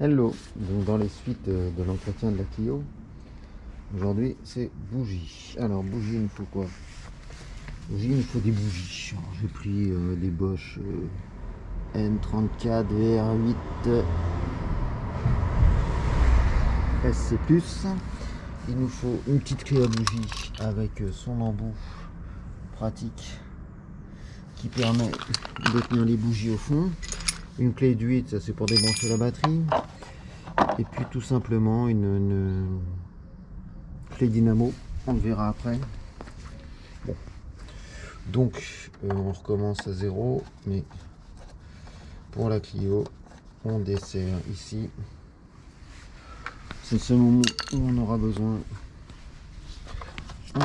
Hello, donc dans les suites de l'entretien de la Clio, aujourd'hui c'est bougies. Alors bougies, il me faut quoi? Bougies, il me faut des bougies. Alors, j'ai pris des Bosch N34 VR8 SC+. Il nous faut une petite clé à bougie avec son embout pratique qui permet de tenir les bougies au fond. Une clé de 8, ça c'est pour débrancher la batterie. Et puis tout simplement une clé dynamo, on le verra après. Bon. Donc on recommence à zéro, mais pour la Clio, on dessert ici. C'est ce moment où on aura besoin. On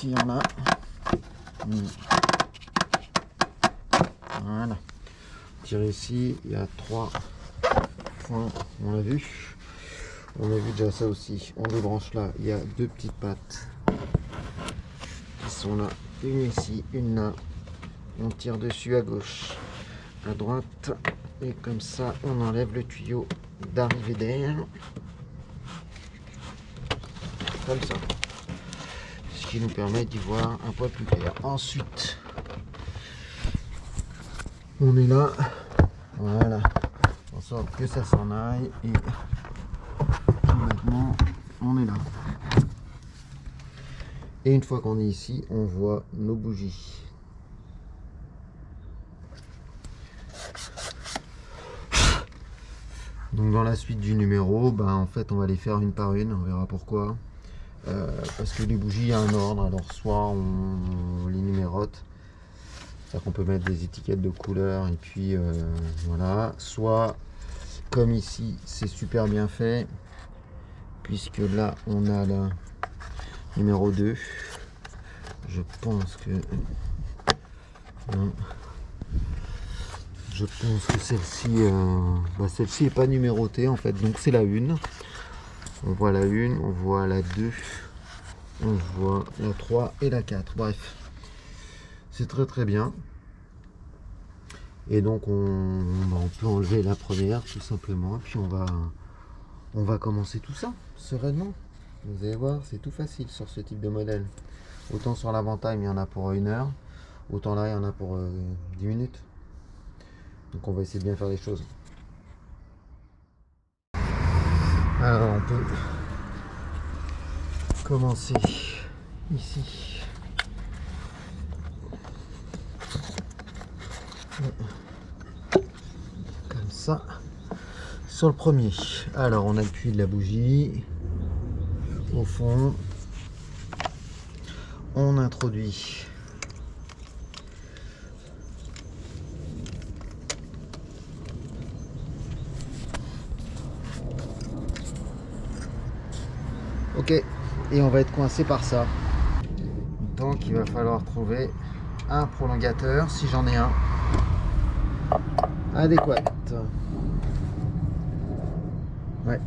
tire là. Voilà. Tire ici, il y a 3 points, on l'a vu. On a vu déjà ça aussi. On débranche là, il y a 2 petites pattes qui sont là. Une ici, une là. On tire dessus à gauche, à droite. Et comme ça, on enlève le tuyau d'arrivée d'air. Comme ça. Ce qui nous permet d'y voir un poil plus clair. Ensuite, on est là. Voilà. En sorte que ça s'en aille. Et maintenant, on est là. Et une fois qu'on est ici, on voit nos bougies. Donc dans la suite du numéro, en fait on va les faire une par une, on verra pourquoi. Parce que les bougies, il y a un ordre, alors soit on les numérote, c'est-à-dire qu'on peut mettre des étiquettes de couleur et puis voilà, soit comme ici c'est super bien fait, puisque là on a la numéro 2, je pense que non. Je pense que celle-ci celle-ci n'est pas numérotée en fait, donc c'est la 1. On voit la 1, on voit la 2, on voit la 3 et la 4. Bref, c'est très très bien. Et donc on peut enlever la première tout simplement, et puis on va commencer tout ça sereinement. Vous allez voir, c'est tout facile sur ce type de modèle. Autant sur l'Avantime il y en a pour 1 heure, autant là il y en a pour 10 minutes. Donc on va essayer de bien faire les choses. Alors on peut commencer ici. Comme ça. Sur le premier. Alors on appuie de la bougie. Au fond. On introduit. Ok, et on va être coincé par ça. Donc il va falloir trouver un prolongateur, si j'en ai un, adéquat. Ouais.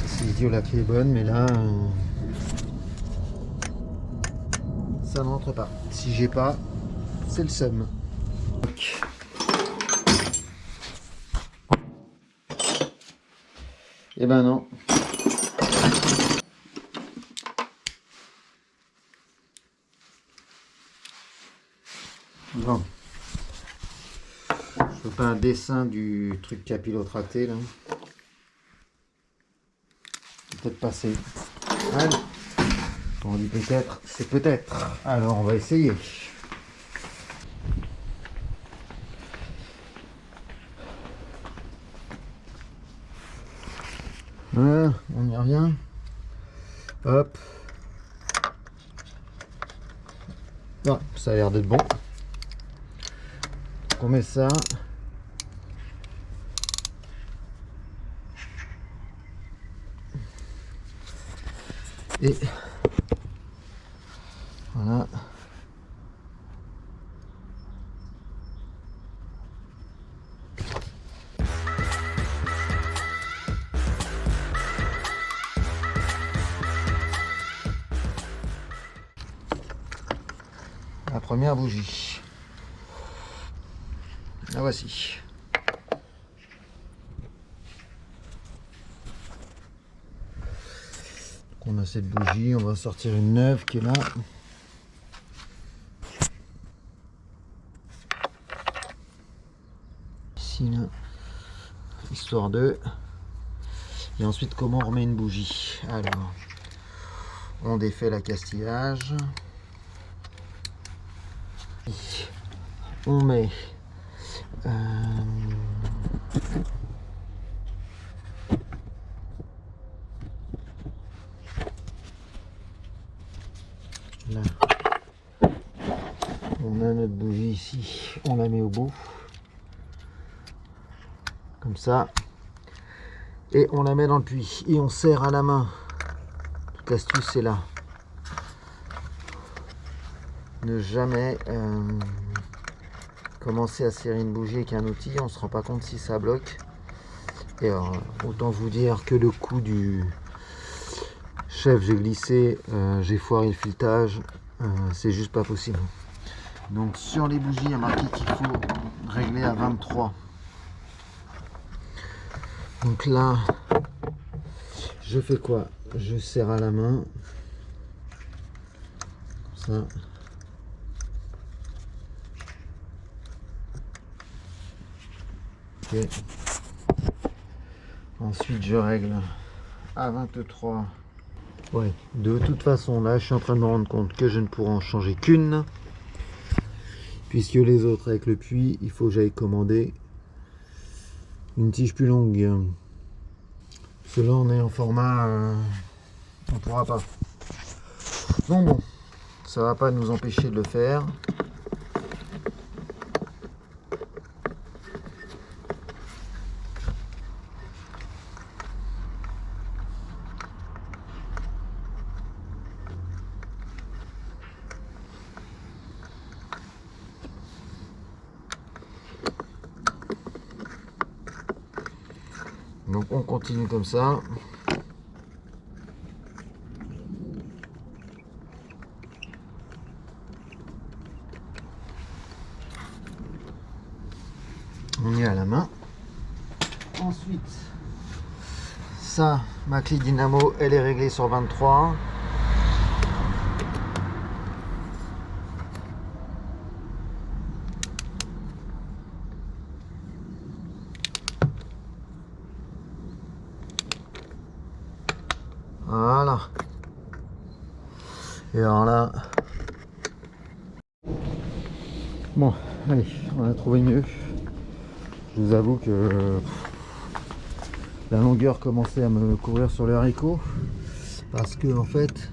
C'est idiot, la clé est bonne, mais là, ça ne rentre pas. Si j'ai pas, c'est le seum. Et ben non. Bon. Je fais pas un dessin du truc capillotracté là. Peut-être passer. Allez. On dit peut-être, c'est peut-être. Alors on va essayer. Voilà, on y revient. Hop. Non, ça a l'air d'être bon. On met ça. Et voilà. La première bougie. La voici. On a cette bougie, on va sortir une neuve qui est là. Ici, là, histoire de... Et ensuite, comment on remet une bougie? Alors, on défait l'accastillage. On met... là, on a notre bougie ici, on la met au bout, comme ça, et on la met dans le puits, et on serre à la main. Toute l'astuce c'est là. Ne jamais commencer à serrer une bougie avec un outil, on se rend pas compte si ça bloque. Et alors, autant vous dire que le coup du chef, j'ai glissé, j'ai foiré le filetage, c'est juste pas possible. Donc sur les bougies, il y a marqué qu'il faut régler à 23. Donc là, je fais quoi? Je serre à la main, comme ça. Okay. Ensuite, je règle à 23. Ouais, de toute façon, là, je suis en train de me rendre compte que je ne pourrai en changer qu'une. Puisque les autres, avec le puits, il faut que j'aille commander une tige plus longue. Parce que là, on est en format... on pourra pas. Donc bon, ça va pas nous empêcher de le faire. Donc on continue comme ça. On est à la main. Ensuite, ça, ma clé dynamo, elle est réglée sur 23. Voilà. Et alors là, bon, allez, on a trouvé mieux. Je vous avoue que la longueur commençait à me courir sur le haricot parce que en fait,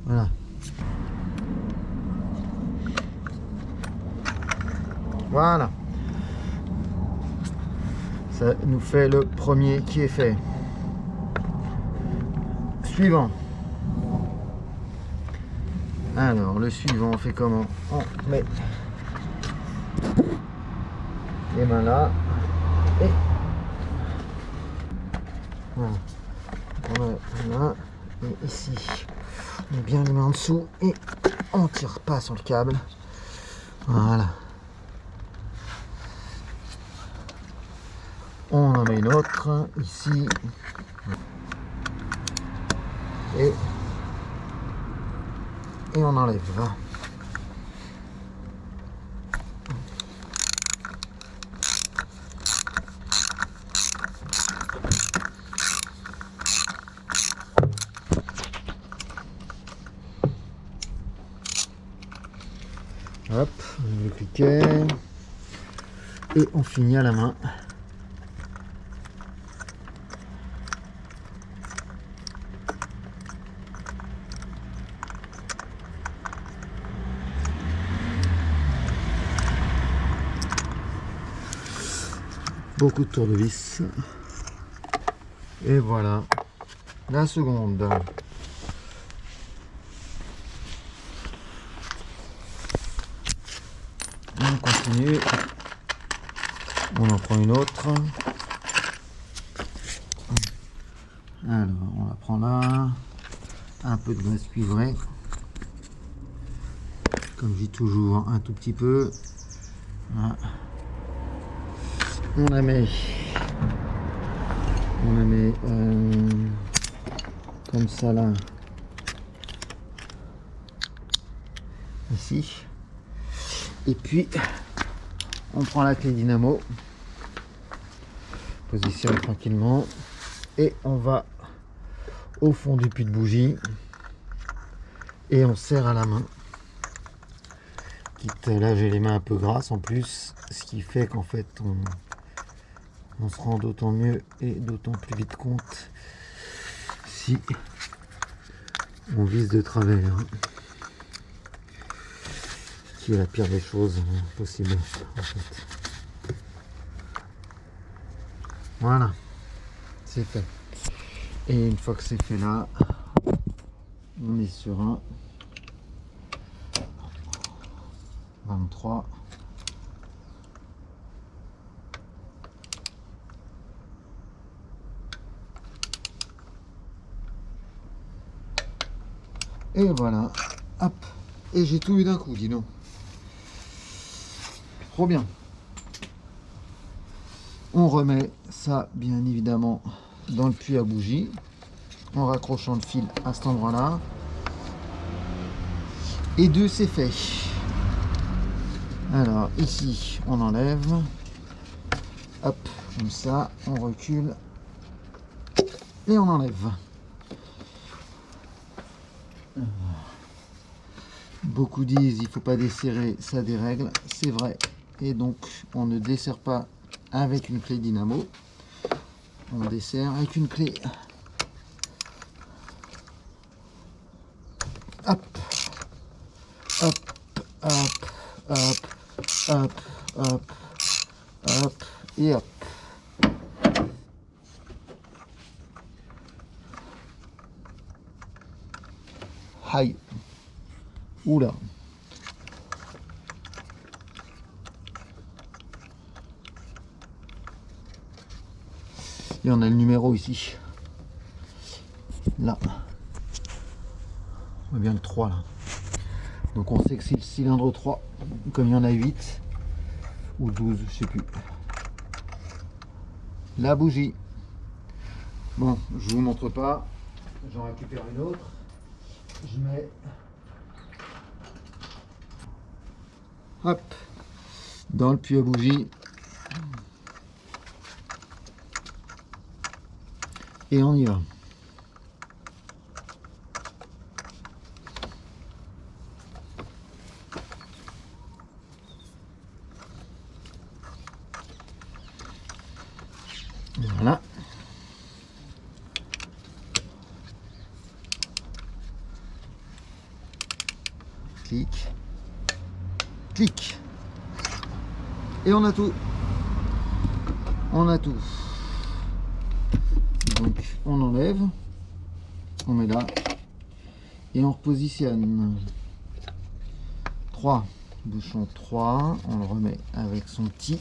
voilà. Voilà. Ça nous fait le premier qui est fait. Suivant. Alors, le suivant, on fait comment? On met les mains là. Et voilà. On a là. Et ici, on met bien les mains en dessous. Et on tire pas sur le câble. Voilà. On en met une autre ici. Et on enlève. Hop, on le cliquet. Et on finit à la main. Beaucoup de tournevis. Et voilà la seconde. On continue. On en prend une autre. Alors on la prend là. Un peu de graisse cuivrée. Comme je dis toujours, un tout petit peu. Voilà. On la met comme ça là, ici. Et puis on prend la clé dynamo, positionne tranquillement et on va au fond du puits de bougie et on serre à la main. Quitte là, j'ai les mains un peu grasses en plus, ce qui fait qu'en fait on se rend d'autant mieux et d'autant plus vite compte si on vise de travers, qui est la pire des choses possibles en fait. Voilà, c'est fait. Et une fois que c'est fait là, on est sur un 23. Et voilà, hop. Et j'ai tout eu d'un coup, dis donc. Trop bien. On remet ça, bien évidemment, dans le puits à bougie, en raccrochant le fil à cet endroit-là. Et deux, c'est fait. Alors, ici, on enlève. Hop, comme ça, on recule. Et on enlève. Beaucoup disent il faut pas desserrer, ça dérègle, c'est vrai. Et donc on ne dessert pas avec une clé dynamo, on dessert avec une clé. Hop, hop, hop, hop, hop, hop, hop, et hop. Aïe. Oula. Et on a le numéro ici. Là. On voit bien le 3 là. Donc on sait que c'est le cylindre 3. Comme il y en a 8 ou 12, je sais plus. La bougie. Bon, je vous montre pas. J'en récupère une autre. Je mets. Hop. Dans le puits à bougie. Et on y va. Voilà. Clic. Clic. Et on a tout. On a tout. Donc on enlève. On met là. Et on repositionne. 3. Bouchon 3. On le remet avec son petit.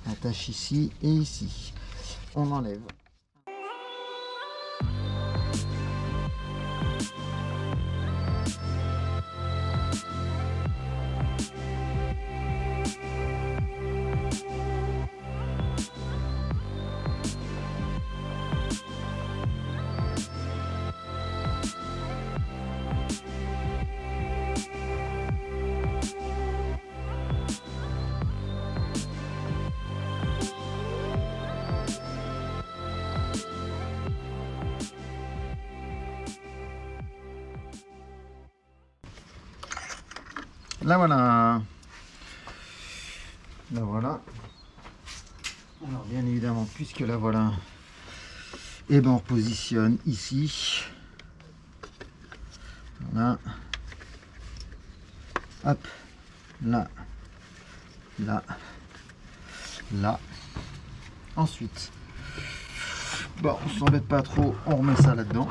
Attache ici et ici. On enlève. Là voilà. Là voilà. Alors bien évidemment, puisque là voilà, et ben on repositionne ici. Voilà. Hop. Là. Là. Là. Ensuite. Bon, on s'embête pas trop, on remet ça là-dedans.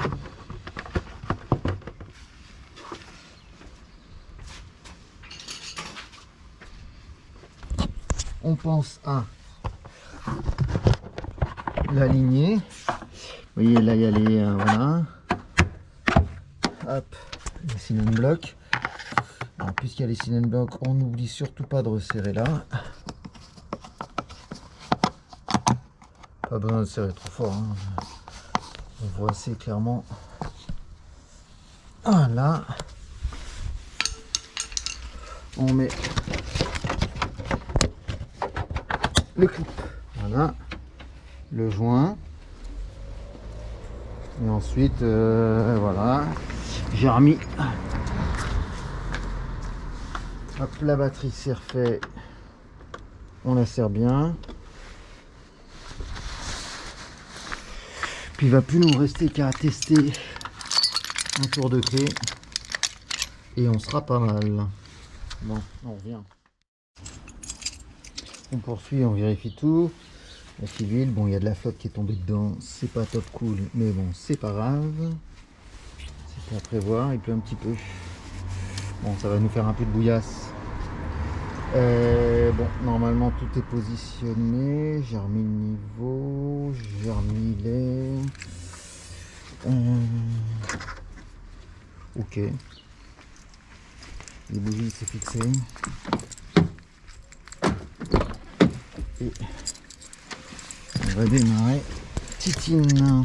On pense à l'aligner. Vous voyez là il y a les voilà. Hop, les cylindres blocs. Alors puisqu'il y a les cylindres blocs, on n'oublie surtout pas de resserrer là. Pas besoin de serrer trop fort, hein. On voit assez clairement Voilà. On met le clip. Voilà. Le joint. Et ensuite, voilà. J'ai remis. Hop, la batterie c'est refait. On la serre bien. Puis il va plus nous rester qu'à tester un tour de clé. Et on sera pas mal. Bon, on revient. On poursuit, on vérifie tout. La fibre huile, bon, il y a de la flotte qui est tombée dedans. C'est pas top cool, mais bon, c'est pas grave. C'était à prévoir, il pleut un petit peu. Bon, ça va nous faire un peu de bouillasse. Bon, normalement tout est positionné. J'ai remis le niveau. J'ai remis les... Ok. Les bougies, c'est fixé. Et on va démarrer. Titine.